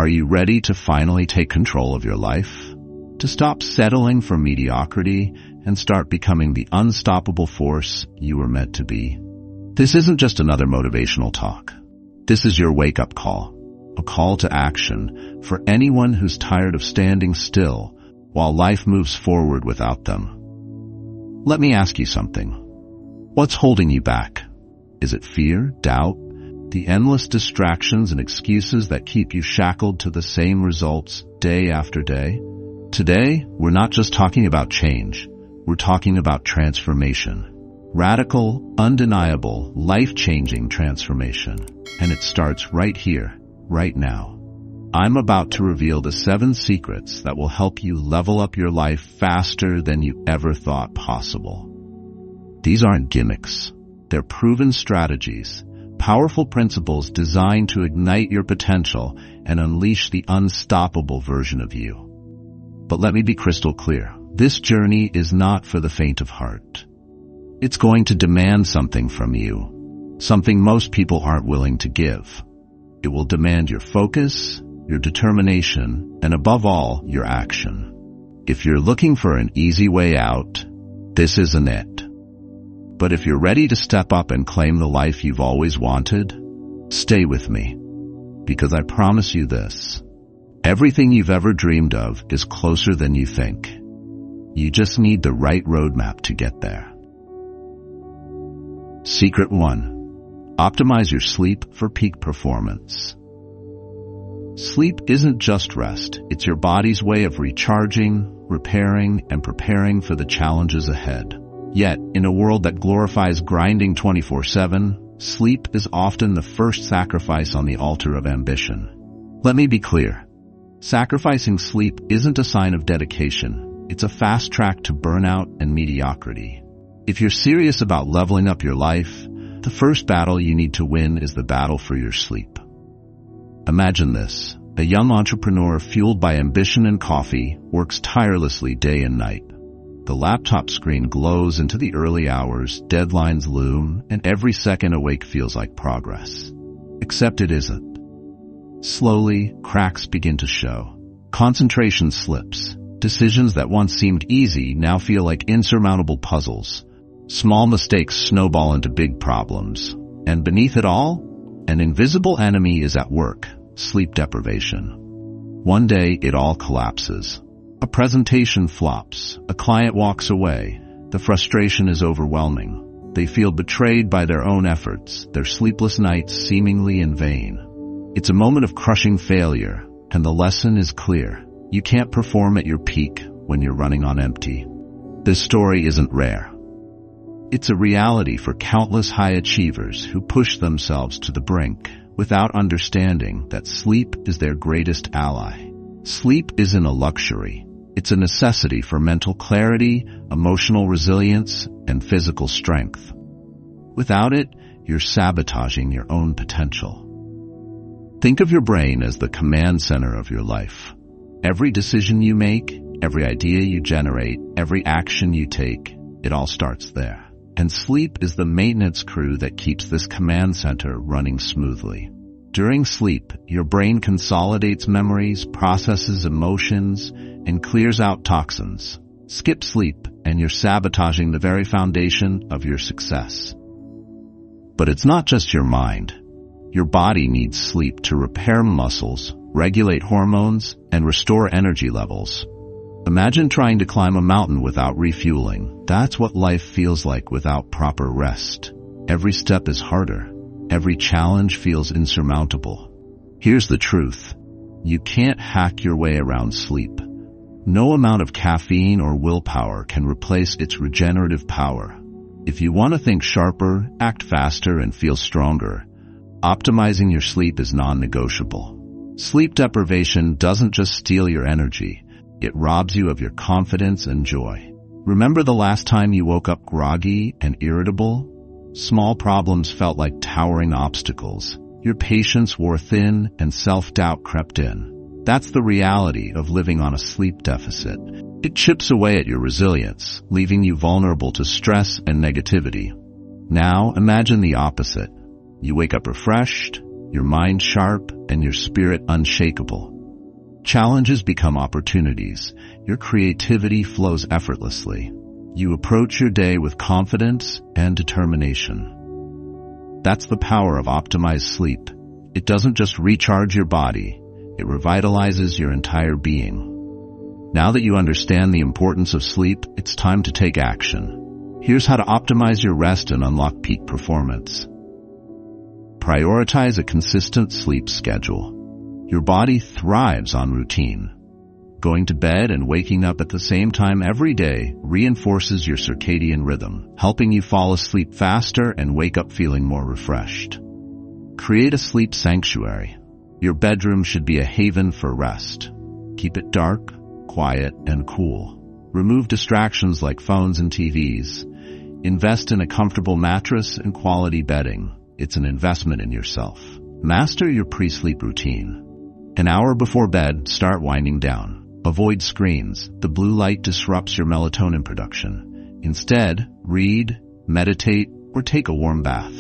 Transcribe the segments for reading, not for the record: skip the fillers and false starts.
Are you ready to finally take control of your life? To stop settling for mediocrity and start becoming the unstoppable force you were meant to be? This isn't just another motivational talk. This is your wake-up call, a call to action for anyone who's tired of standing still while life moves forward without them. Let me ask you something. What's holding you back? Is it fear, doubt, the endless distractions and excuses that keep you shackled to the same results day after day? Today, we're not just talking about change. We're talking about transformation. Radical, undeniable, life-changing transformation. And it starts right here, right now. I'm about to reveal the 7 secrets that will help you level up your life faster than you ever thought possible. These aren't gimmicks. They're proven strategies, powerful principles designed to ignite your potential and unleash the unstoppable version of you. But let me be crystal clear. This journey is not for the faint of heart. It's going to demand something from you, something most people aren't willing to give. It will demand your focus, your determination, and above all, your action. If you're looking for an easy way out, this isn't it. But if you're ready to step up and claim the life you've always wanted, stay with me. Because I promise you this, everything you've ever dreamed of is closer than you think. You just need the right roadmap to get there. Secret 1. Optimize your sleep for peak performance. Sleep isn't just rest. It's your body's way of recharging, repairing, and preparing for the challenges ahead. Yet, in a world that glorifies grinding 24/7, sleep is often the first sacrifice on the altar of ambition. Let me be clear. Sacrificing sleep isn't a sign of dedication. It's a fast track to burnout and mediocrity. If you're serious about leveling up your life, the first battle you need to win is the battle for your sleep. Imagine this. A young entrepreneur fueled by ambition and coffee works tirelessly day and night. The laptop screen glows into the early hours, deadlines loom, and every second awake feels like progress. Except it isn't. Slowly, cracks begin to show. Concentration slips. Decisions that once seemed easy now feel like insurmountable puzzles. Small mistakes snowball into big problems. And beneath it all, an invisible enemy is at work: sleep deprivation. One day, it all collapses. A presentation flops. A client walks away. The frustration is overwhelming. They feel betrayed by their own efforts, their sleepless nights seemingly in vain. It's a moment of crushing failure, and the lesson is clear. You can't perform at your peak when you're running on empty. This story isn't rare. It's a reality for countless high achievers who push themselves to the brink without understanding that sleep is their greatest ally. Sleep isn't a luxury. It's a necessity for mental clarity, emotional resilience, and physical strength. Without it, you're sabotaging your own potential. Think of your brain as the command center of your life. Every decision you make, every idea you generate, every action you take, it all starts there. And sleep is the maintenance crew that keeps this command center running smoothly. During sleep, your brain consolidates memories, processes emotions, and clears out toxins. Skip sleep, and you're sabotaging the very foundation of your success. But it's not just your mind. Your body needs sleep to repair muscles, regulate hormones, and restore energy levels. Imagine trying to climb a mountain without refueling. That's what life feels like without proper rest. Every step is harder. Every challenge feels insurmountable. Here's the truth. You can't hack your way around sleep. No amount of caffeine or willpower can replace its regenerative power. If you want to think sharper, act faster, and feel stronger, optimizing your sleep is non-negotiable. Sleep deprivation doesn't just steal your energy. It robs you of your confidence and joy. Remember the last time you woke up groggy and irritable? Small problems felt like towering obstacles. Your patience wore thin and self-doubt crept in. That's the reality of living on a sleep deficit. It chips away at your resilience, leaving you vulnerable to stress and negativity. Now imagine the opposite. You wake up refreshed, your mind sharp, and your spirit unshakable. Challenges become opportunities. Your creativity flows effortlessly. You approach your day with confidence and determination. That's the power of optimized sleep. It doesn't just recharge your body, it revitalizes your entire being. Now that you understand the importance of sleep, it's time to take action. Here's how to optimize your rest and unlock peak performance. Prioritize a consistent sleep schedule. Your body thrives on routine. Going to bed and waking up at the same time every day reinforces your circadian rhythm, helping you fall asleep faster and wake up feeling more refreshed. Create a sleep sanctuary. Your bedroom should be a haven for rest. Keep it dark, quiet, and cool. Remove distractions like phones and TVs. Invest in a comfortable mattress and quality bedding. It's an investment in yourself. Master your pre-sleep routine. An hour before bed, start winding down. Avoid screens. The blue light disrupts your melatonin production. Instead, read, meditate, or take a warm bath.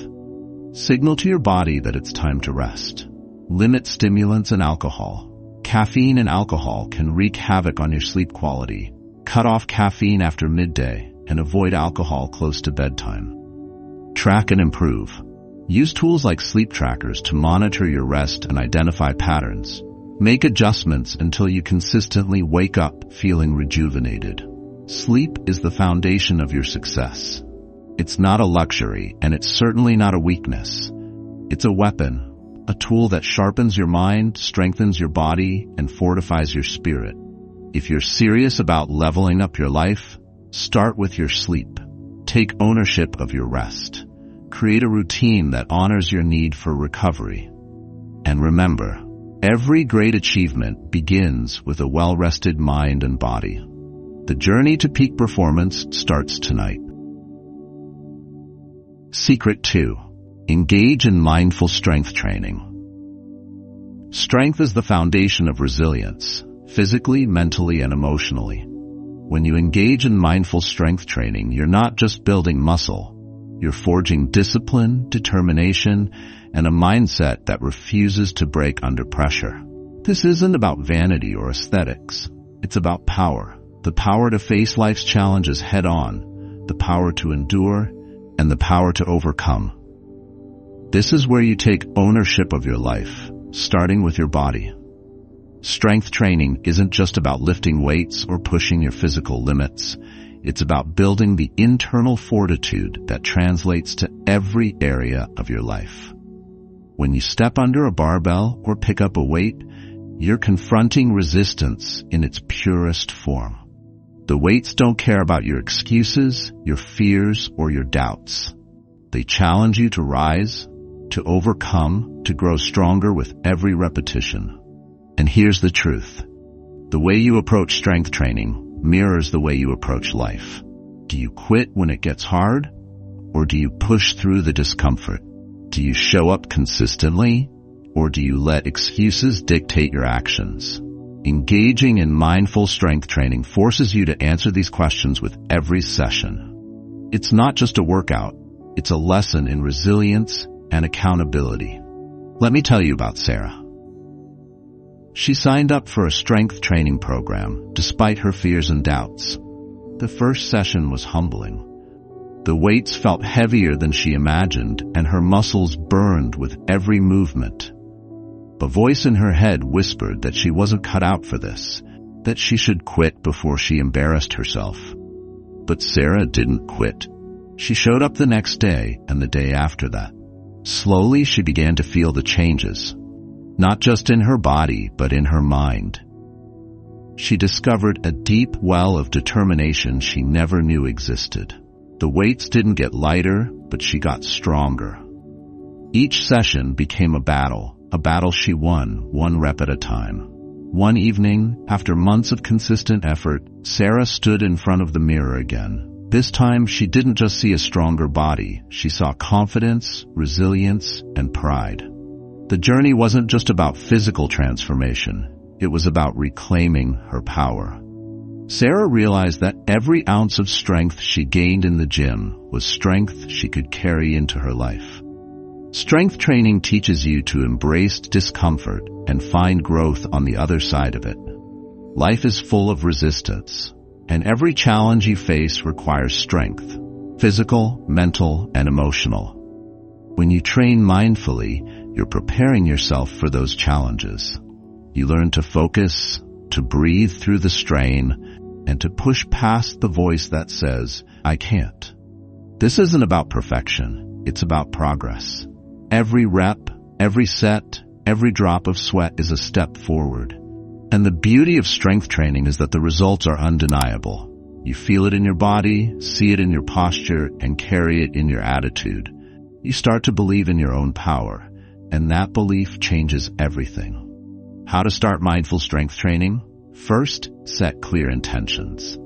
Signal to your body that it's time to rest. Limit stimulants and alcohol. Caffeine and alcohol can wreak havoc on your sleep quality. Cut off caffeine after midday and avoid alcohol close to bedtime. Track and improve. Use tools like sleep trackers to monitor your rest and identify patterns. Make adjustments until you consistently wake up feeling rejuvenated. Sleep is the foundation of your success. It's not a luxury, and it's certainly not a weakness. It's a weapon, a tool that sharpens your mind, strengthens your body, and fortifies your spirit. If you're serious about leveling up your life, start with your sleep. Take ownership of your rest. Create a routine that honors your need for recovery. And remember, every great achievement begins with a well-rested mind and body. The journey to peak performance starts tonight. Secret 2. Engage in mindful strength training. Strength is the foundation of resilience, physically, mentally, and emotionally. When you engage in mindful strength training, you're not just building muscle. You're forging discipline, determination, and a mindset that refuses to break under pressure. This isn't about vanity or aesthetics. It's about power. The power to face life's challenges head on, the power to endure, and the power to overcome. This is where you take ownership of your life, starting with your body. Strength training isn't just about lifting weights or pushing your physical limits. It's about building the internal fortitude that translates to every area of your life. When you step under a barbell or pick up a weight, you're confronting resistance in its purest form. The weights don't care about your excuses, your fears, or your doubts. They challenge you to rise, to overcome, to grow stronger with every repetition. And here's the truth. The way you approach strength training mirrors the way you approach life. Do you quit when it gets hard? Or do you push through the discomfort? Do you show up consistently? Or do you let excuses dictate your actions? Engaging in mindful strength training forces you to answer these questions with every session. It's not just a workout. It's a lesson in resilience and accountability. Let me tell you about Sarah. She signed up for a strength training program despite her fears and doubts. The first session was humbling. The weights felt heavier than she imagined, and her muscles burned with every movement. A voice in her head whispered that she wasn't cut out for this, that she should quit before she embarrassed herself. But Sarah didn't quit. She showed up the next day and the day after that. Slowly, she began to feel the changes, not just in her body, but in her mind. She discovered a deep well of determination she never knew existed. The weights didn't get lighter, but she got stronger. Each session became a battle she won, one rep at a time. One evening, after months of consistent effort, Sarah stood in front of the mirror again. This time, she didn't just see a stronger body, she saw confidence, resilience, and pride. The journey wasn't just about physical transformation, it was about reclaiming her power. Sarah realized that every ounce of strength she gained in the gym was strength she could carry into her life. Strength training teaches you to embrace discomfort and find growth on the other side of it. Life is full of resistance, and every challenge you face requires strength, physical, mental, and emotional. When you train mindfully, you're preparing yourself for those challenges. You learn to focus, to breathe through the strain, and to push past the voice that says, "I can't." This isn't about perfection, it's about progress. Every rep, every set, every drop of sweat is a step forward. And the beauty of strength training is that the results are undeniable. You feel it in your body, see it in your posture, and carry it in your attitude. You start to believe in your own power, and that belief changes everything. How to start mindful strength training? First, set clear intentions.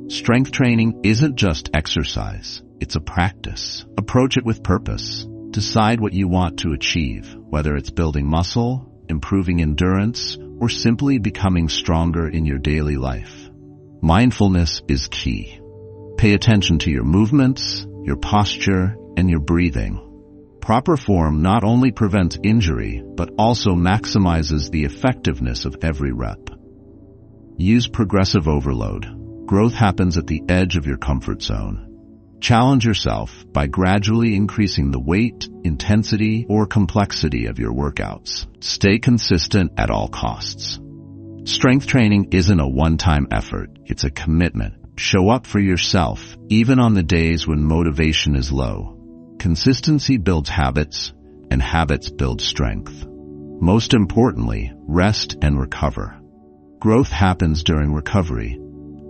Strength training isn't just exercise, it's a practice. Approach it with purpose. Decide what you want to achieve, whether it's building muscle, improving endurance, or simply becoming stronger in your daily life. Mindfulness is key. Pay attention to your movements, your posture, and your breathing. Proper form not only prevents injury, but also maximizes the effectiveness of every rep. Use progressive overload. Growth happens at the edge of your comfort zone. Challenge yourself by gradually increasing the weight, intensity, or complexity of your workouts. Stay consistent at all costs. Strength training isn't a one-time effort, it's a commitment. Show up for yourself, even on the days when motivation is low. Consistency builds habits, and habits build strength. Most importantly, rest and recover. Growth happens during recovery.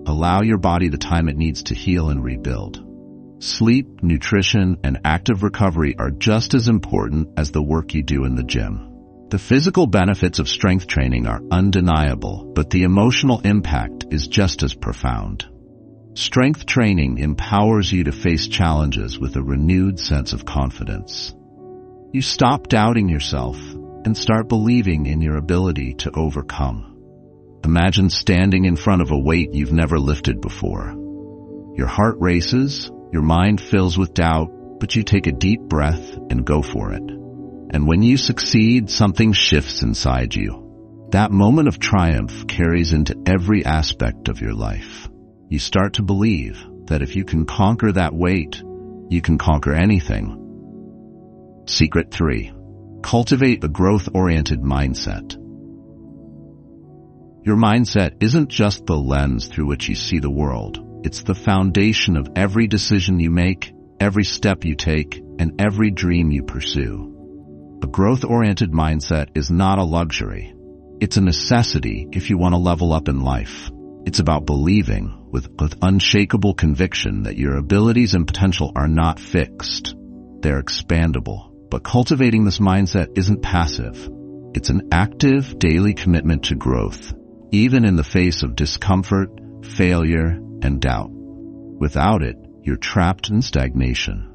Allow your body the time it needs to heal and rebuild. Sleep, nutrition, and active recovery are just as important as the work you do in the gym. The physical benefits of strength training are undeniable, but the emotional impact is just as profound. Strength training empowers you to face challenges with a renewed sense of confidence. You stop doubting yourself and start believing in your ability to overcome. Imagine standing in front of a weight you've never lifted before. Your heart races, your mind fills with doubt, but you take a deep breath and go for it. And when you succeed, something shifts inside you. That moment of triumph carries into every aspect of your life. You start to believe that if you can conquer that weight, you can conquer anything. Secret 3. Cultivate a growth-oriented mindset. Your mindset isn't just the lens through which you see the world. It's the foundation of every decision you make, every step you take, and every dream you pursue. A growth-oriented mindset is not a luxury. It's a necessity if you want to level up in life. It's about believing with unshakable conviction that your abilities and potential are not fixed. They're expandable. But cultivating this mindset isn't passive. It's an active, daily commitment to growth, even in the face of discomfort, failure, and doubt. Without it, you're trapped in stagnation.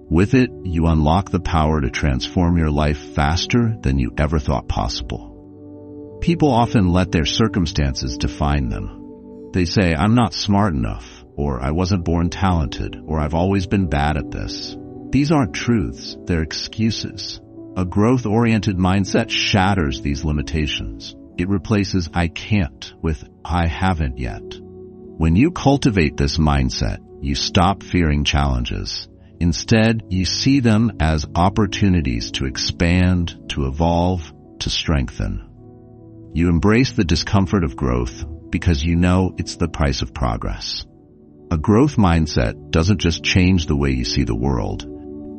With it, you unlock the power to transform your life faster than you ever thought possible. People often let their circumstances define them. They say, "I'm not smart enough," or "I wasn't born talented," or "I've always been bad at this." These aren't truths, they're excuses. A growth-oriented mindset shatters these limitations. It replaces "I can't" with "I haven't yet." When you cultivate this mindset, you stop fearing challenges. Instead, you see them as opportunities to expand, to evolve, to strengthen. You embrace the discomfort of growth because you know it's the price of progress. A growth mindset doesn't just change the way you see the world,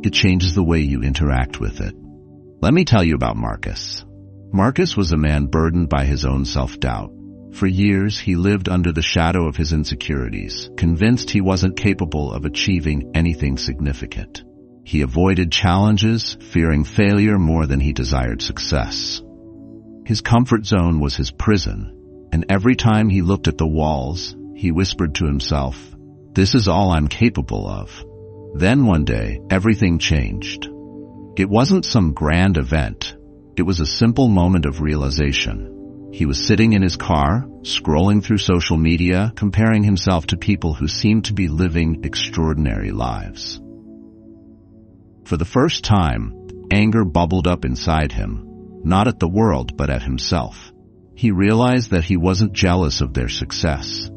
it changes the way you interact with it. Let me tell you about Marcus. Marcus was a man burdened by his own self-doubt. For years, he lived under the shadow of his insecurities, convinced he wasn't capable of achieving anything significant. He avoided challenges, fearing failure more than he desired success. His comfort zone was his prison, and every time he looked at the walls, he whispered to himself, "This is all I'm capable of." Then one day, everything changed. It wasn't some grand event. It was a simple moment of realization. He was sitting in his car, scrolling through social media, comparing himself to people who seemed to be living extraordinary lives. For the first time, anger bubbled up inside him, not at the world but at himself. He realized that he wasn't jealous of their success.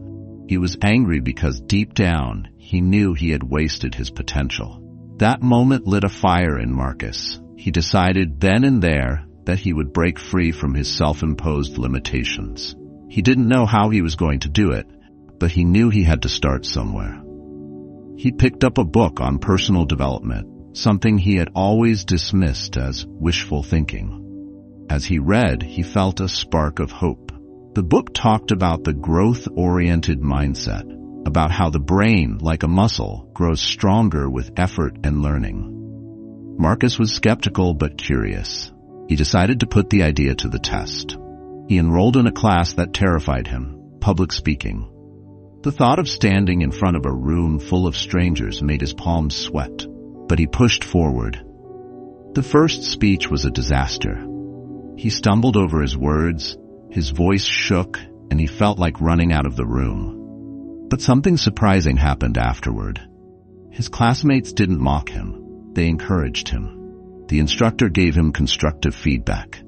He was angry because deep down, he knew he had wasted his potential. That moment lit a fire in Marcus. He decided then and there that he would break free from his self-imposed limitations. He didn't know how he was going to do it, but he knew he had to start somewhere. He picked up a book on personal development, something he had always dismissed as wishful thinking. As he read, he felt a spark of hope. The book talked about the growth-oriented mindset, about how the brain, like a muscle, grows stronger with effort and learning. Marcus was skeptical but curious. He decided to put the idea to the test. He enrolled in a class that terrified him, public speaking. The thought of standing in front of a room full of strangers made his palms sweat, but he pushed forward. The first speech was a disaster. He stumbled over his words, his voice shook, and he felt like running out of the room. But something surprising happened afterward. His classmates didn't mock him. They encouraged him. The instructor gave him constructive feedback.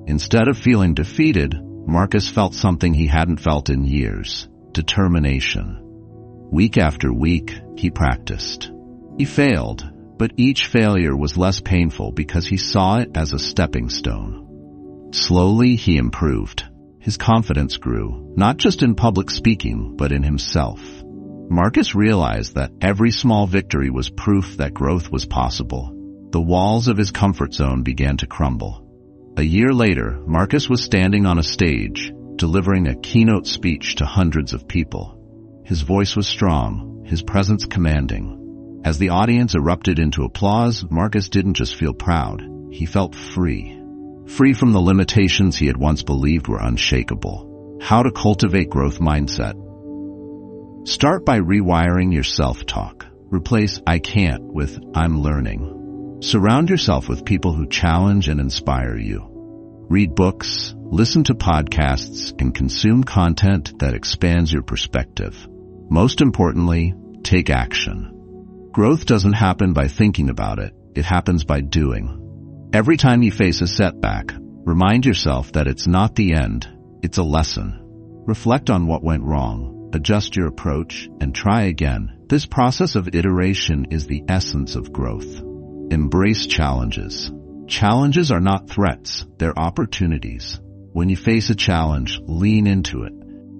Instead of feeling defeated, Marcus felt something he hadn't felt in years: determination. Week after week, he practiced. He failed, but each failure was less painful because he saw it as a stepping stone. Slowly, he improved. His confidence grew, not just in public speaking, but in himself. Marcus realized that every small victory was proof that growth was possible. The walls of his comfort zone began to crumble. A year later, Marcus was standing on a stage, delivering a keynote speech to hundreds of people. His voice was strong, his presence commanding. As the audience erupted into applause, Marcus didn't just feel proud, he felt free. Free from the limitations he had once believed were unshakable. How to cultivate growth mindset. Start by rewiring your self-talk. Replace "I can't" with "I'm learning." Surround yourself with people who challenge and inspire you. Read books, listen to podcasts, and consume content that expands your perspective. Most importantly, take action. Growth doesn't happen by thinking about it. It happens by doing. Every time you face a setback, remind yourself that it's not the end, it's a lesson. Reflect on what went wrong, adjust your approach, and try again. This process of iteration is the essence of growth. Embrace challenges. Challenges are not threats, they're opportunities. When you face a challenge, lean into it.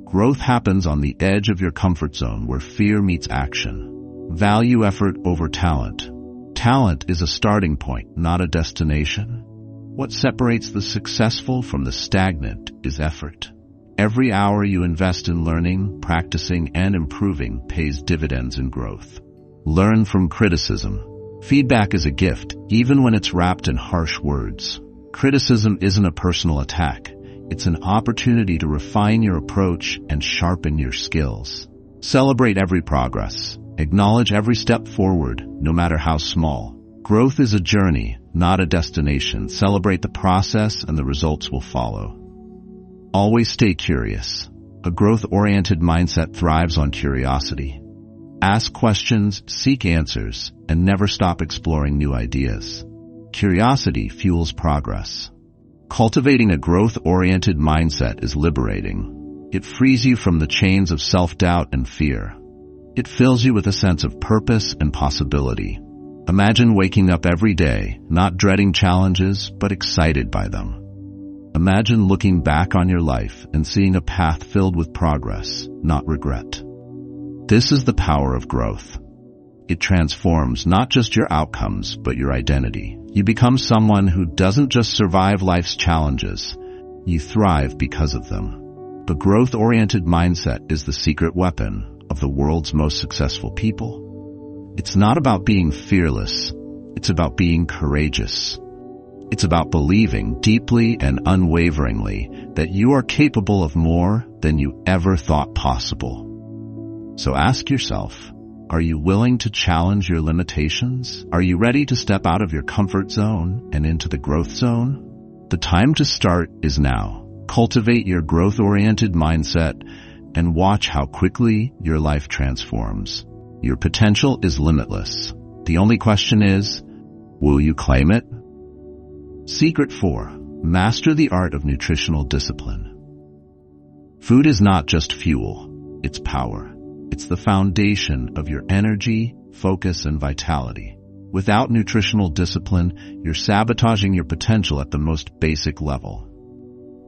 Growth happens on the edge of your comfort zone where fear meets action. Value effort over talent. Talent is a starting point, not a destination. What separates the successful from the stagnant is effort. Every hour you invest in learning, practicing, and improving pays dividends in growth. Learn from criticism. Feedback is a gift, even when it's wrapped in harsh words. Criticism isn't a personal attack. It's an opportunity to refine your approach and sharpen your skills. Celebrate every progress. Acknowledge every step forward, no matter how small. Growth is a journey, not a destination. Celebrate the process and the results will follow. Always stay curious. A growth-oriented mindset thrives on curiosity. Ask questions, seek answers, and never stop exploring new ideas. Curiosity fuels progress. Cultivating a growth-oriented mindset is liberating. It frees you from the chains of self-doubt and fear. It fills you with a sense of purpose and possibility. Imagine waking up every day, not dreading challenges, but excited by them. Imagine looking back on your life and seeing a path filled with progress, not regret. This is the power of growth. It transforms not just your outcomes, but your identity. You become someone who doesn't just survive life's challenges, you thrive because of them. The growth-oriented mindset is the secret weapon of the world's most successful people. It's not about being fearless, it's about being courageous. It's about believing deeply and unwaveringly that you are capable of more than you ever thought possible. So ask yourself, are you willing to challenge your limitations? Are you ready to step out of your comfort zone and into the growth zone? The time to start is now. Cultivate your growth-oriented mindset and watch how quickly your life transforms. Your potential is limitless. The only question is, will you claim it? Secret 4. Master the art of nutritional discipline. Food is not just fuel, it's power. It's the foundation of your energy, focus, and vitality. Without nutritional discipline, you're sabotaging your potential at the most basic level.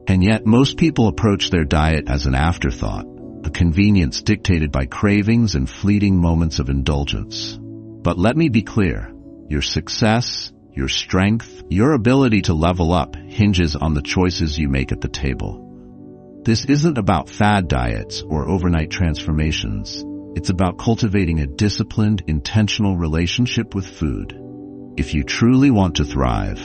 And yet, most people approach their diet as an afterthought, a convenience dictated by cravings and fleeting moments of indulgence. But let me be clear, your success, your strength, your ability to level up hinges on the choices you make at the table. This isn't about fad diets or overnight transformations. It's about cultivating a disciplined, intentional relationship with food. If you truly want to thrive,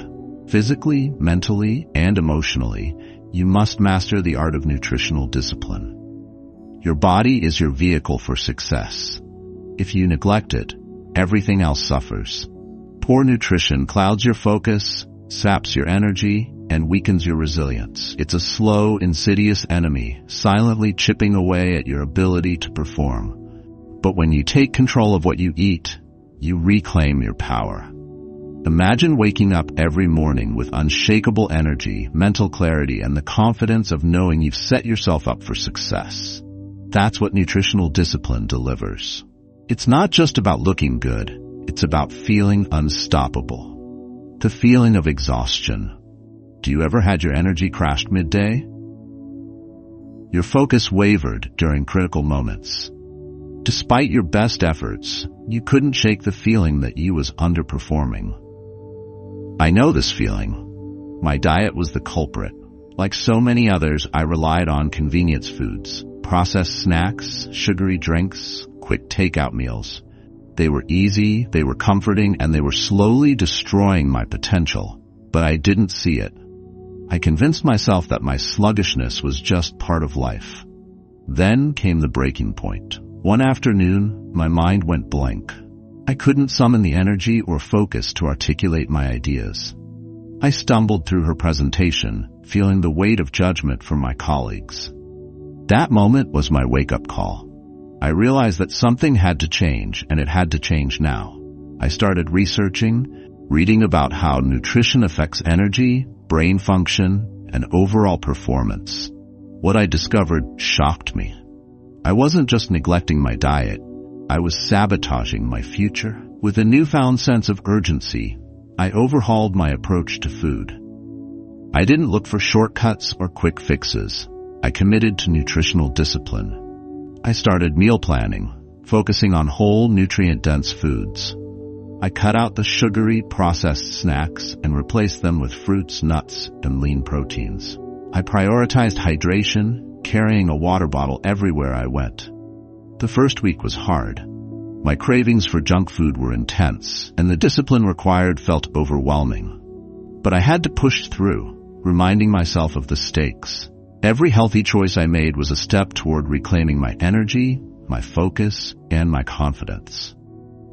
physically, mentally, and emotionally, you must master the art of nutritional discipline. Your body is your vehicle for success. If you neglect it, everything else suffers. Poor nutrition clouds your focus, saps your energy, and weakens your resilience. It's a slow, insidious enemy, silently chipping away at your ability to perform. But when you take control of what you eat, you reclaim your power. Imagine waking up every morning with unshakable energy, mental clarity, and the confidence of knowing you've set yourself up for success. That's what nutritional discipline delivers. It's not just about looking good, it's about feeling unstoppable. The feeling of exhaustion. Do you ever had your energy crashed midday? Your focus wavered during critical moments. Despite your best efforts, you couldn't shake the feeling that you was underperforming. I know this feeling. My diet was the culprit. Like so many others, I relied on convenience foods, processed snacks, sugary drinks, quick takeout meals. They were easy, they were comforting, and they were slowly destroying my potential. But I didn't see it. I convinced myself that my sluggishness was just part of life. Then came the breaking point. One afternoon, my mind went blank. I couldn't summon the energy or focus to articulate my ideas. I stumbled through her presentation, feeling the weight of judgment from my colleagues. That moment was my wake-up call. I realized that something had to change, and it had to change now. I started researching, reading about how nutrition affects energy, brain function, and overall performance. What I discovered shocked me. I wasn't just neglecting my diet, I was sabotaging my future. With a newfound sense of urgency, I overhauled my approach to food. I didn't look for shortcuts or quick fixes. I committed to nutritional discipline. I started meal planning, focusing on whole, nutrient-dense foods. I cut out the sugary, processed snacks and replaced them with fruits, nuts, and lean proteins. I prioritized hydration, carrying a water bottle everywhere I went. The first week was hard. My cravings for junk food were intense, and the discipline required felt overwhelming. But I had to push through, reminding myself of the stakes. Every healthy choice I made was a step toward reclaiming my energy, my focus, and my confidence.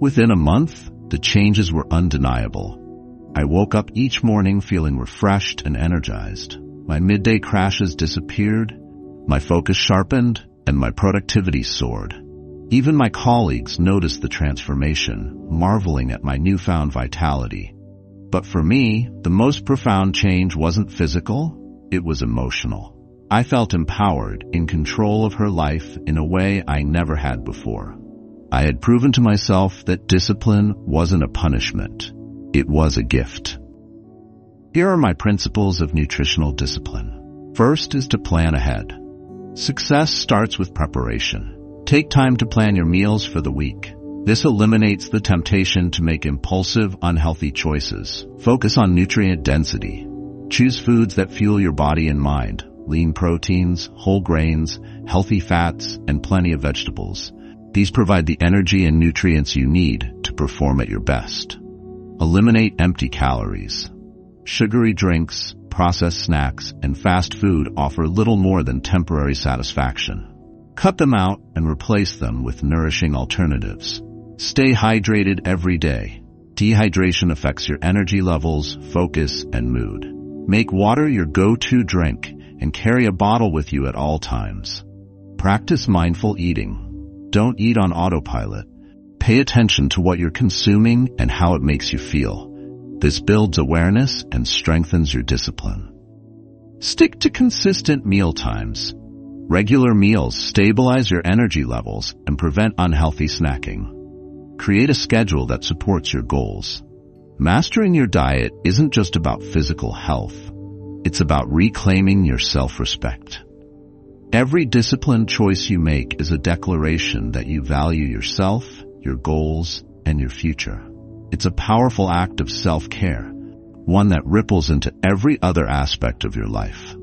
Within a month, the changes were undeniable. I woke up each morning feeling refreshed and energized. My midday crashes disappeared, my focus sharpened, and my productivity soared. Even my colleagues noticed the transformation, marveling at my newfound vitality. But for me, the most profound change wasn't physical, it was emotional. I felt empowered, in control of her life in a way I never had before. I had proven to myself that discipline wasn't a punishment, it was a gift. Here are my principles of nutritional discipline. First is to plan ahead. Success starts with preparation. Take time to plan your meals for the week. This eliminates the temptation to make impulsive, unhealthy choices. Focus on nutrient density. Choose foods that fuel your body and mind. Lean proteins, whole grains, healthy fats, and plenty of vegetables. These provide the energy and nutrients you need to perform at your best. Eliminate empty calories. Sugary drinks, processed snacks, and fast food offer little more than temporary satisfaction. Cut them out and replace them with nourishing alternatives. Stay hydrated every day. Dehydration affects your energy levels, focus, and mood. Make water your go-to drink and carry a bottle with you at all times. Practice mindful eating. Don't eat on autopilot. Pay attention to what you're consuming and how it makes you feel. This builds awareness and strengthens your discipline. Stick to consistent meal times. Regular meals stabilize your energy levels and prevent unhealthy snacking. Create a schedule that supports your goals. Mastering your diet isn't just about physical health. It's about reclaiming your self-respect. Every disciplined choice you make is a declaration that you value yourself, your goals, and your future. It's a powerful act of self-care, one that ripples into every other aspect of your life.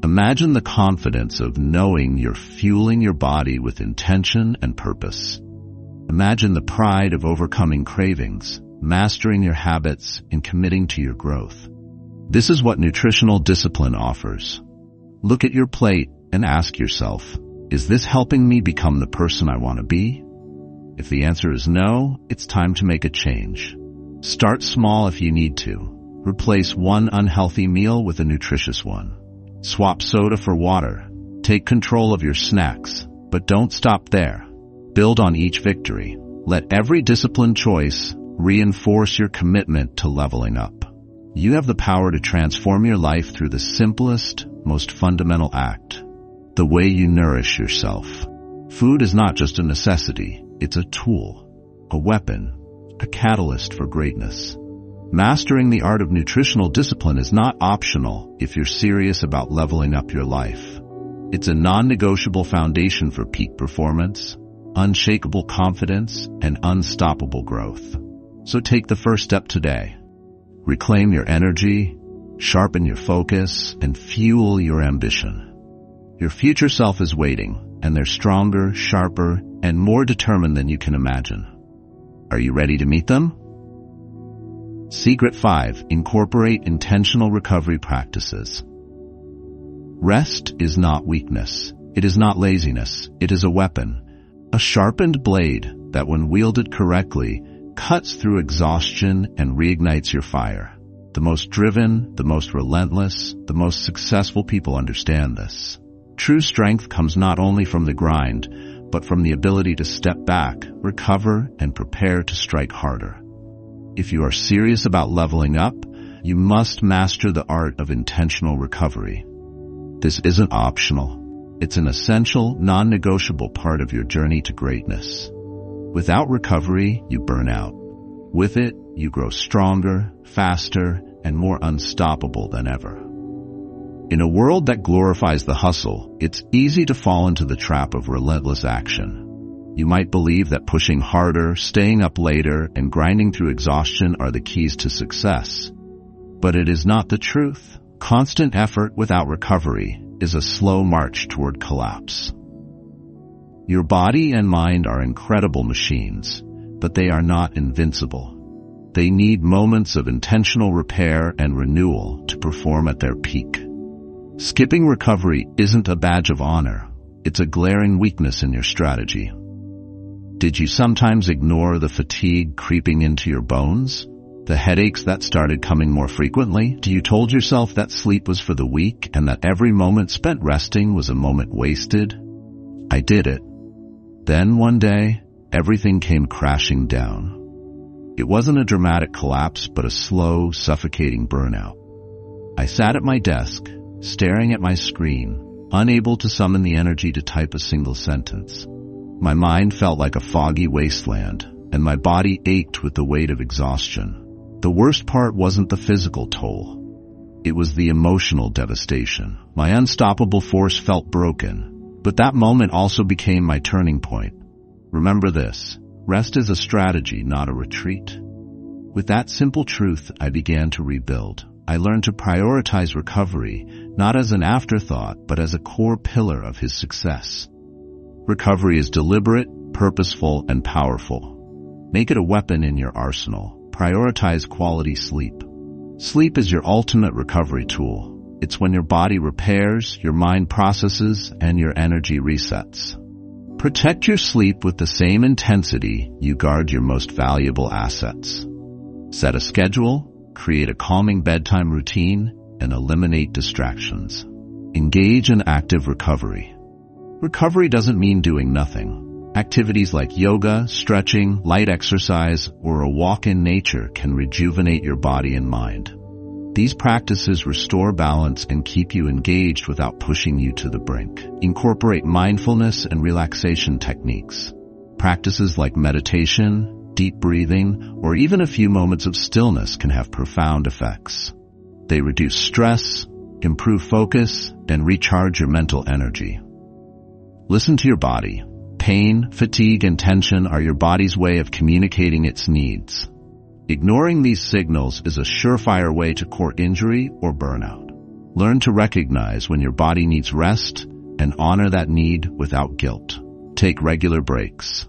Imagine the confidence of knowing you're fueling your body with intention and purpose. Imagine the pride of overcoming cravings, mastering your habits, and committing to your growth. This is what nutritional discipline offers. Look at your plate and ask yourself, is this helping me become the person I want to be? If the answer is no, it's time to make a change. Start small if you need to. Replace one unhealthy meal with a nutritious one. Swap soda for water. Take control of your snacks, but don't stop there. Build on each victory. Let every disciplined choice reinforce your commitment to leveling up. You have the power to transform your life through the simplest, most fundamental act, the way you nourish yourself. Food is not just a necessity, it's a tool, a weapon, a catalyst for greatness. Mastering the art of nutritional discipline is not optional if you're serious about leveling up your life. It's a non-negotiable foundation for peak performance, unshakable confidence, and unstoppable growth. So take the first step today. Reclaim your energy, sharpen your focus, and fuel your ambition. Your future self is waiting, and they're stronger, sharper, and more determined than you can imagine. Are you ready to meet them? Secret 5. Incorporate intentional recovery practices. Rest is not weakness. It is not laziness. It is a weapon, a sharpened blade that, when wielded correctly, cuts through exhaustion and reignites your fire. The most driven, the most relentless, the most successful people understand this. True strength comes not only from the grind, but from the ability to step back, recover, and prepare to strike harder. If you are serious about leveling up, you must master the art of intentional recovery. This isn't optional. It's an essential, non-negotiable part of your journey to greatness. Without recovery, you burn out. With it, you grow stronger, faster, and more unstoppable than ever. In a world that glorifies the hustle, it's easy to fall into the trap of relentless action. You might believe that pushing harder, staying up later, and grinding through exhaustion are the keys to success. But it is not the truth. Constant effort without recovery is a slow march toward collapse. Your body and mind are incredible machines, but they are not invincible. They need moments of intentional repair and renewal to perform at their peak. Skipping recovery isn't a badge of honor. It's a glaring weakness in your strategy. Did you sometimes ignore the fatigue creeping into your bones? The headaches that started coming more frequently? You told yourself that sleep was for the weak and that every moment spent resting was a moment wasted? I did it. Then one day, everything came crashing down. It wasn't a dramatic collapse, but a slow, suffocating burnout. I sat at my desk, staring at my screen, unable to summon the energy to type a single sentence. My mind felt like a foggy wasteland, and my body ached with the weight of exhaustion. The worst part wasn't the physical toll. It was the emotional devastation. My unstoppable force felt broken, but that moment also became my turning point. Remember this: rest is a strategy, not a retreat. With that simple truth, I began to rebuild. I learned to prioritize recovery, not as an afterthought, but as a core pillar of his success. Recovery is deliberate, purposeful, and powerful. Make it a weapon in your arsenal. Prioritize quality sleep. Sleep is your ultimate recovery tool. It's when your body repairs, your mind processes, and your energy resets. Protect your sleep with the same intensity you guard your most valuable assets. Set a schedule, create a calming bedtime routine, and eliminate distractions. Engage in active recovery. Recovery doesn't mean doing nothing. Activities like yoga, stretching, light exercise, or a walk in nature can rejuvenate your body and mind. These practices restore balance and keep you engaged without pushing you to the brink. Incorporate mindfulness and relaxation techniques. Practices like meditation, deep breathing, or even a few moments of stillness can have profound effects. They reduce stress, improve focus, and recharge your mental energy. Listen to your body. Pain, fatigue, and tension are your body's way of communicating its needs. Ignoring these signals is a surefire way to court injury or burnout. Learn to recognize when your body needs rest and honor that need without guilt. Take regular breaks.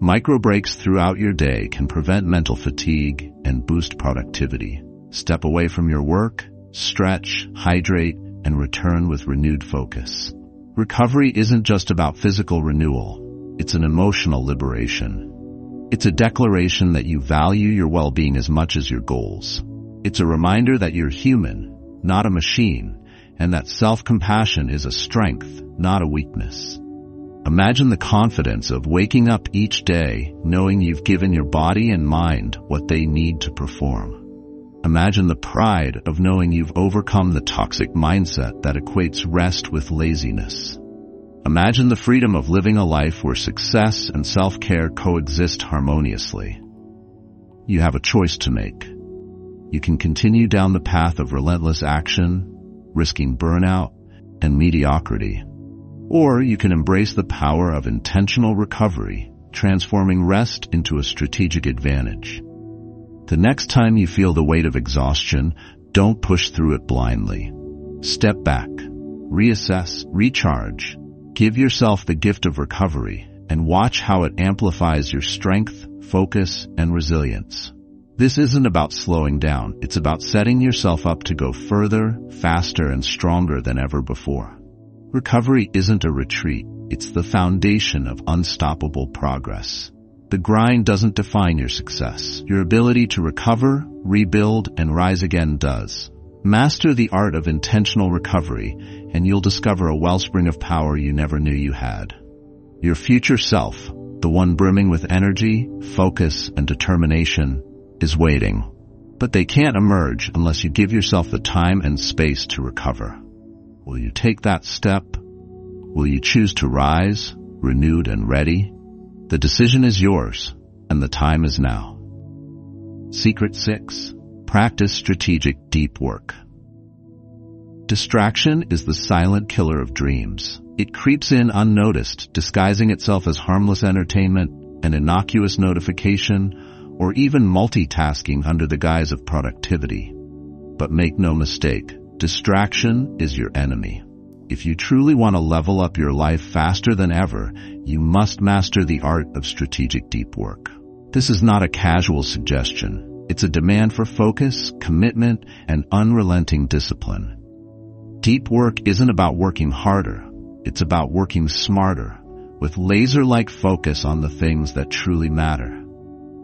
Micro breaks throughout your day can prevent mental fatigue and boost productivity. Step away from your work, stretch, hydrate, and return with renewed focus. Recovery isn't just about physical renewal. It's an emotional liberation. It's a declaration that you value your well-being as much as your goals. It's a reminder that you're human, not a machine, and that self-compassion is a strength, not a weakness. Imagine the confidence of waking up each day knowing you've given your body and mind what they need to perform. Imagine the pride of knowing you've overcome the toxic mindset that equates rest with laziness. Imagine the freedom of living a life where success and self-care coexist harmoniously. You have a choice to make. You can continue down the path of relentless action, risking burnout and mediocrity. Or you can embrace the power of intentional recovery, transforming rest into a strategic advantage. The next time you feel the weight of exhaustion, don't push through it blindly. Step back, reassess, recharge. Give yourself the gift of recovery and watch how it amplifies your strength, focus, and resilience. This isn't about slowing down. It's about setting yourself up to go further, faster, and stronger than ever before. Recovery isn't a retreat. It's the foundation of unstoppable progress. The grind doesn't define your success. Your ability to recover, rebuild, and rise again does. Master the art of intentional recovery, and you'll discover a wellspring of power you never knew you had. Your future self, the one brimming with energy, focus, and determination, is waiting. But they can't emerge unless you give yourself the time and space to recover. Will you take that step? Will you choose to rise, renewed and ready? The decision is yours, and the time is now. Secret 6. Practice strategic deep work. Distraction is the silent killer of dreams. It creeps in unnoticed, disguising itself as harmless entertainment, an innocuous notification, or even multitasking under the guise of productivity. But make no mistake, distraction is your enemy. If you truly want to level up your life faster than ever, you must master the art of strategic deep work. This is not a casual suggestion. It's a demand for focus, commitment, and unrelenting discipline. Deep work isn't about working harder. It's about working smarter, with laser-like focus on the things that truly matter.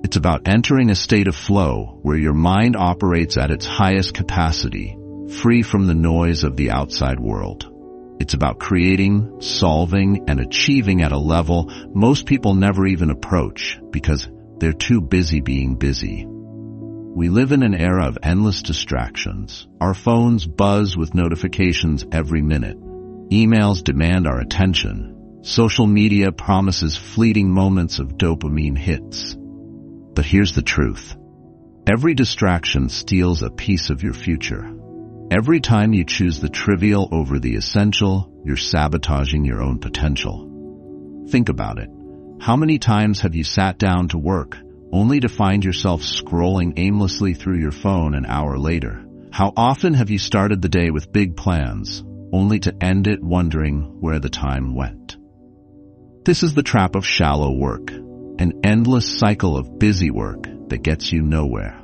It's about entering a state of flow where your mind operates at its highest capacity, free from the noise of the outside world. It's about creating, solving, and achieving at a level most people never even approach because they're too busy being busy. We live in an era of endless distractions. Our phones buzz with notifications every minute. Emails demand our attention. Social media promises fleeting moments of dopamine hits. But here's the truth. Every distraction steals a piece of your future. Every time you choose the trivial over the essential, you're sabotaging your own potential. Think about it. How many times have you sat down to work only to find yourself scrolling aimlessly through your phone an hour later? How often have you started the day with big plans, only to end it wondering where the time went? This is the trap of shallow work, an endless cycle of busy work that gets you nowhere.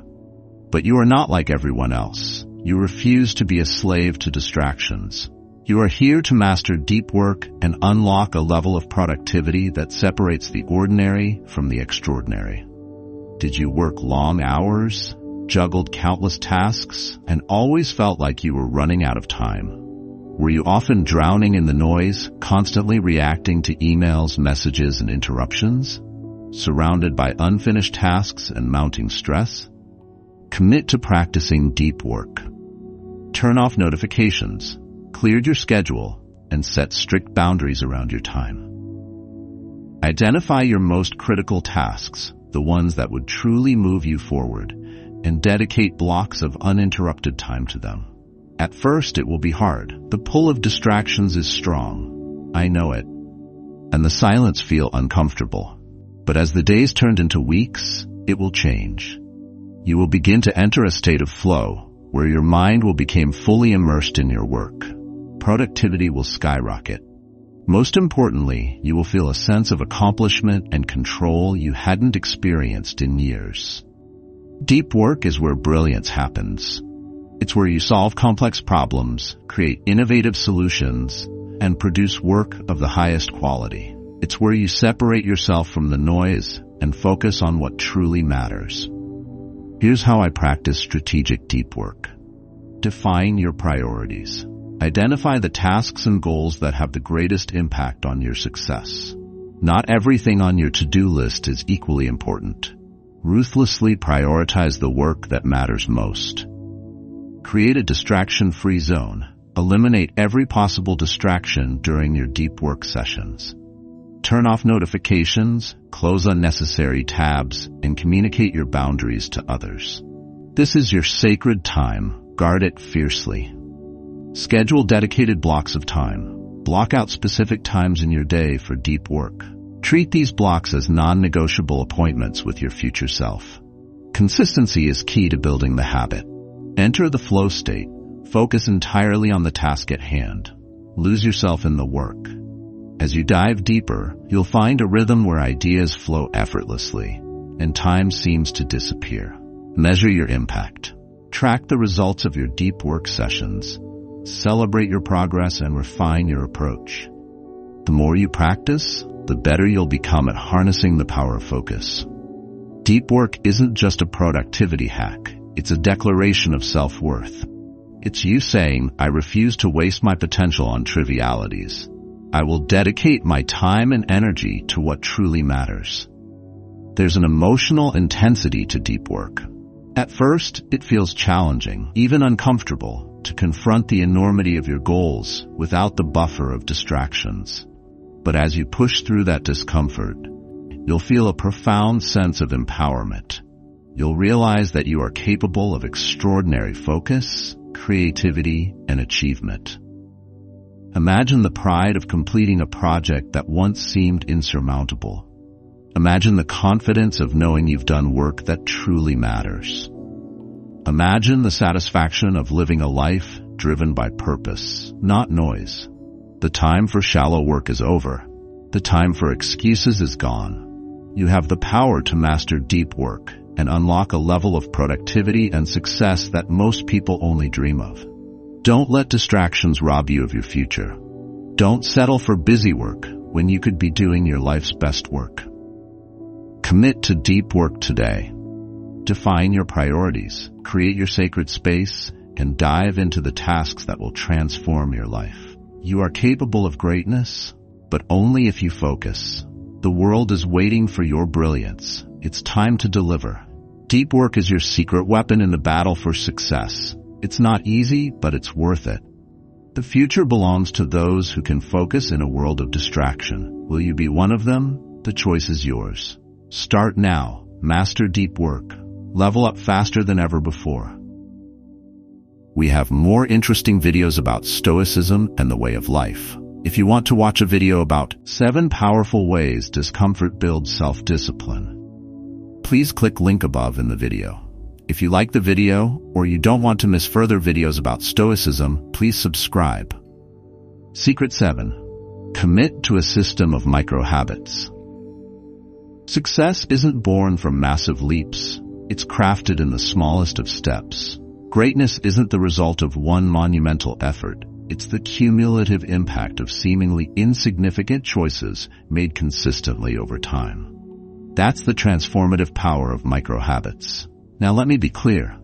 But you are not like everyone else. You refuse to be a slave to distractions. You are here to master deep work and unlock a level of productivity that separates the ordinary from the extraordinary. Did you work long hours, juggled countless tasks, and always felt like you were running out of time? Were you often drowning in the noise, constantly reacting to emails, messages, and interruptions? Surrounded by unfinished tasks and mounting stress? Commit to practicing deep work. Turn off notifications, clear your schedule, and set strict boundaries around your time. Identify your most critical tasks, the ones that would truly move you forward, and dedicate blocks of uninterrupted time to them. At first, it will be hard. The pull of distractions is strong. I know it. And the silence feel uncomfortable. But as the days turned into weeks, it will change. You will begin to enter a state of flow, where your mind will become fully immersed in your work. Productivity will skyrocket. Most importantly, you will feel a sense of accomplishment and control you hadn't experienced in years. Deep work is where brilliance happens. It's where you solve complex problems, create innovative solutions, and produce work of the highest quality. It's where you separate yourself from the noise and focus on what truly matters. Here's how I practice strategic deep work. Define your priorities. Identify the tasks and goals that have the greatest impact on your success. Not everything on your to-do list is equally important. Ruthlessly prioritize the work that matters most. Create a distraction-free zone. Eliminate every possible distraction during your deep work sessions. Turn off notifications, close unnecessary tabs, and communicate your boundaries to others. This is your sacred time. Guard it fiercely. Schedule dedicated blocks of time. Block out specific times in your day for deep work. Treat these blocks as non-negotiable appointments with your future self. Consistency is key to building the habit. Enter the flow state. Focus entirely on the task at hand. Lose yourself in the work. As you dive deeper, you'll find a rhythm where ideas flow effortlessly, and time seems to disappear. Measure your impact. Track the results of your deep work sessions. Celebrate your progress and refine your approach. The more you practice, the better you'll become at harnessing the power of focus. Deep work isn't just a productivity hack. It's a declaration of self-worth. It's you saying, I refuse to waste my potential on trivialities. I will dedicate my time and energy to what truly matters. There's an emotional intensity to deep work. At first, it feels challenging, even uncomfortable, to confront the enormity of your goals without the buffer of distractions. But as you push through that discomfort, you'll feel a profound sense of empowerment. You'll realize that you are capable of extraordinary focus, creativity, and achievement. Imagine the pride of completing a project that once seemed insurmountable. Imagine the confidence of knowing you've done work that truly matters. Imagine the satisfaction of living a life driven by purpose, not noise. The time for shallow work is over. The time for excuses is gone. You have the power to master deep work and unlock a level of productivity and success that most people only dream of. Don't let distractions rob you of your future. Don't settle for busy work when you could be doing your life's best work. Commit to deep work today. Define your priorities, create your sacred space, and dive into the tasks that will transform your life. You are capable of greatness, but only if you focus. The world is waiting for your brilliance. It's time to deliver. Deep work is your secret weapon in the battle for success. It's not easy, but it's worth it. The future belongs to those who can focus in a world of distraction. Will you be one of them? The choice is yours. Start now. Master deep work. Level up faster than ever before. We have more interesting videos about Stoicism and the way of life. If you want to watch a video about 7 powerful ways discomfort builds self-discipline, please click link above in the video. If you like the video or you don't want to miss further videos about Stoicism, please subscribe. Secret 7. Commit to a system of micro-habits. Success isn't born from massive leaps. It's crafted in the smallest of steps. Greatness isn't the result of one monumental effort. It's the cumulative impact of seemingly insignificant choices made consistently over time. That's the transformative power of micro-habits. Now let me be clear.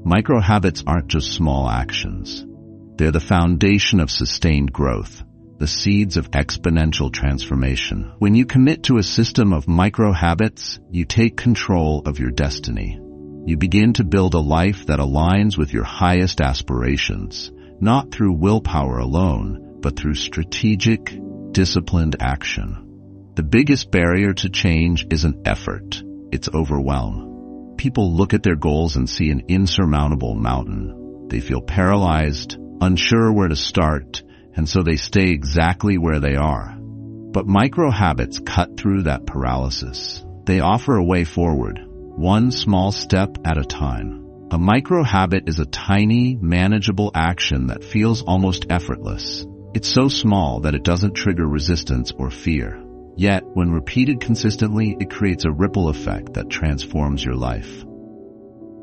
Micro-habits aren't just small actions. They're the foundation of sustained growth, the seeds of exponential transformation. When you commit to a system of micro-habits, you take control of your destiny. You begin to build a life that aligns with your highest aspirations, not through willpower alone, but through strategic, disciplined action. The biggest barrier to change isn't effort, it's overwhelm. People look at their goals and see an insurmountable mountain. They feel paralyzed, unsure where to start, and so they stay exactly where they are. But micro-habits cut through that paralysis. They offer a way forward, one small step at a time. A micro-habit is a tiny, manageable action that feels almost effortless. It's so small that it doesn't trigger resistance or fear. Yet, when repeated consistently, it creates a ripple effect that transforms your life.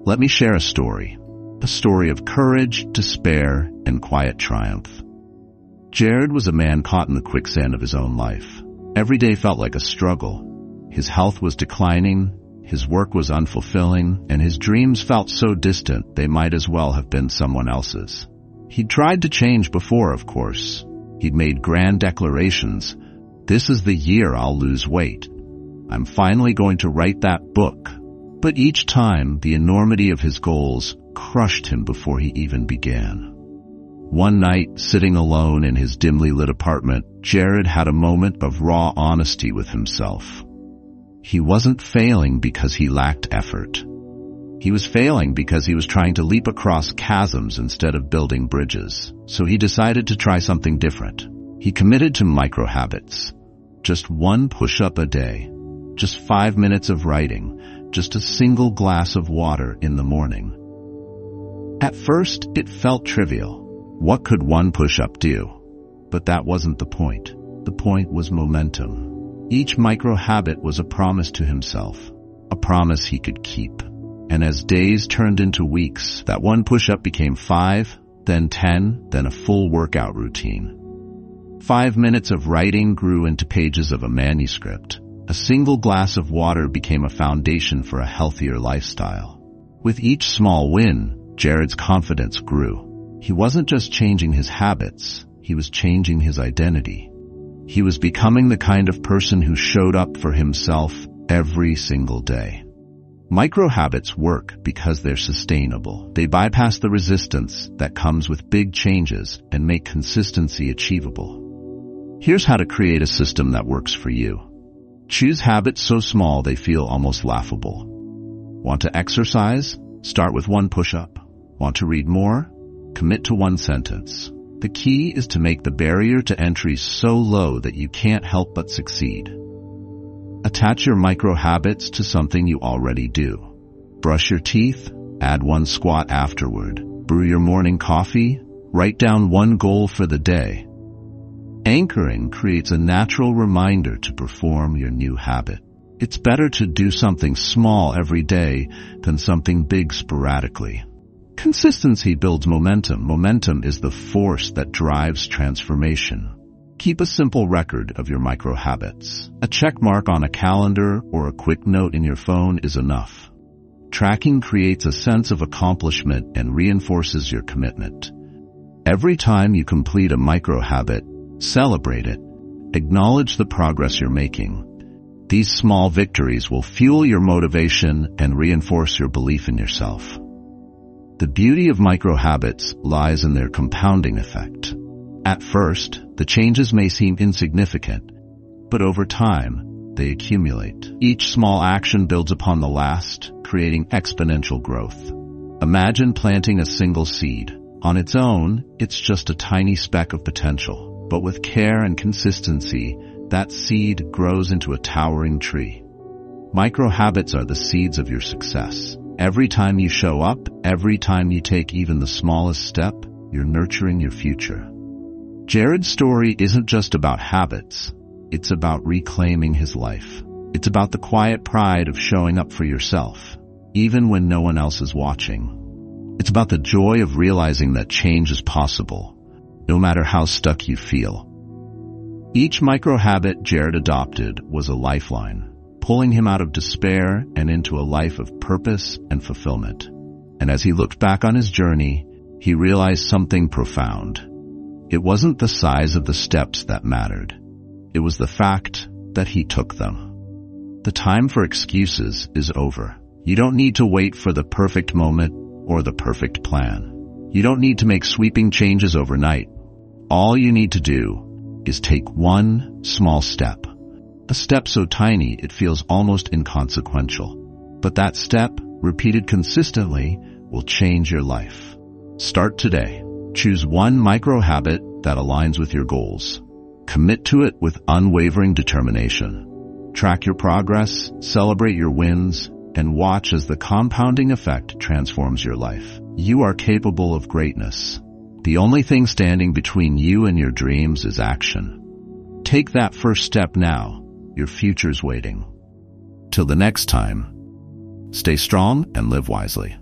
Let me share a story of courage, despair, and quiet triumph. Jared was a man caught in the quicksand of his own life. Every day felt like a struggle. His health was declining, his work was unfulfilling, and his dreams felt so distant they might as well have been someone else's. He'd tried to change before, of course. He'd made grand declarations. This is the year I'll lose weight. I'm finally going to write that book. But each time, the enormity of his goals crushed him before he even began. One night, sitting alone in his dimly lit apartment, Jared had a moment of raw honesty with himself. He wasn't failing because he lacked effort. He was failing because he was trying to leap across chasms instead of building bridges. So he decided to try something different. He committed to micro-habits. Just one push-up a day. Just 5 minutes of writing. Just a single glass of water in the morning. At first, it felt trivial. What could one push-up do? But that wasn't the point. The point was momentum. Each micro-habit was a promise to himself. A promise he could keep. And as days turned into weeks, that one push-up became 5, then 10, then a full workout routine. 5 minutes of writing grew into pages of a manuscript. A single glass of water became a foundation for a healthier lifestyle. With each small win, Jared's confidence grew. He wasn't just changing his habits, he was changing his identity. He was becoming the kind of person who showed up for himself every single day. Micro-habits work because they're sustainable. They bypass the resistance that comes with big changes and make consistency achievable. Here's how to create a system that works for you. Choose habits so small they feel almost laughable. Want to exercise? Start with one push-up. Want to read more? Commit to one sentence. The key is to make the barrier to entry so low that you can't help but succeed. Attach your micro-habits to something you already do. Brush your teeth? Add one squat afterward. Brew your morning coffee? Write down one goal for the day. Anchoring creates a natural reminder to perform your new habit. It's better to do something small every day than something big sporadically. Consistency builds momentum. Momentum is the force that drives transformation. Keep a simple record of your micro-habits. A check mark on a calendar or a quick note in your phone is enough. Tracking creates a sense of accomplishment and reinforces your commitment. Every time you complete a micro-habit, celebrate it. Acknowledge the progress you're making. These small victories will fuel your motivation and reinforce your belief in yourself. The beauty of micro-habits lies in their compounding effect. At first, the changes may seem insignificant, but over time, they accumulate. Each small action builds upon the last, creating exponential growth. Imagine planting a single seed. On its own, it's just a tiny speck of potential, but with care and consistency, that seed grows into a towering tree. Micro-habits are the seeds of your success. Every time you show up, every time you take even the smallest step, you're nurturing your future. Jared's story isn't just about habits. It's about reclaiming his life. It's about the quiet pride of showing up for yourself, even when no one else is watching. It's about the joy of realizing that change is possible, no matter how stuck you feel. Each micro-habit Jared adopted was a lifeline, pulling him out of despair and into a life of purpose and fulfillment. And as he looked back on his journey, he realized something profound. It wasn't the size of the steps that mattered. It was the fact that he took them. The time for excuses is over. You don't need to wait for the perfect moment or the perfect plan. You don't need to make sweeping changes overnight. All you need to do is take one small step. A step so tiny it feels almost inconsequential. But that step, repeated consistently, will change your life. Start today. Choose one micro habit that aligns with your goals. Commit to it with unwavering determination. Track your progress, celebrate your wins, and watch as the compounding effect transforms your life. You are capable of greatness. The only thing standing between you and your dreams is action. Take that first step now. Your future's waiting. Till the next time, stay strong and live wisely.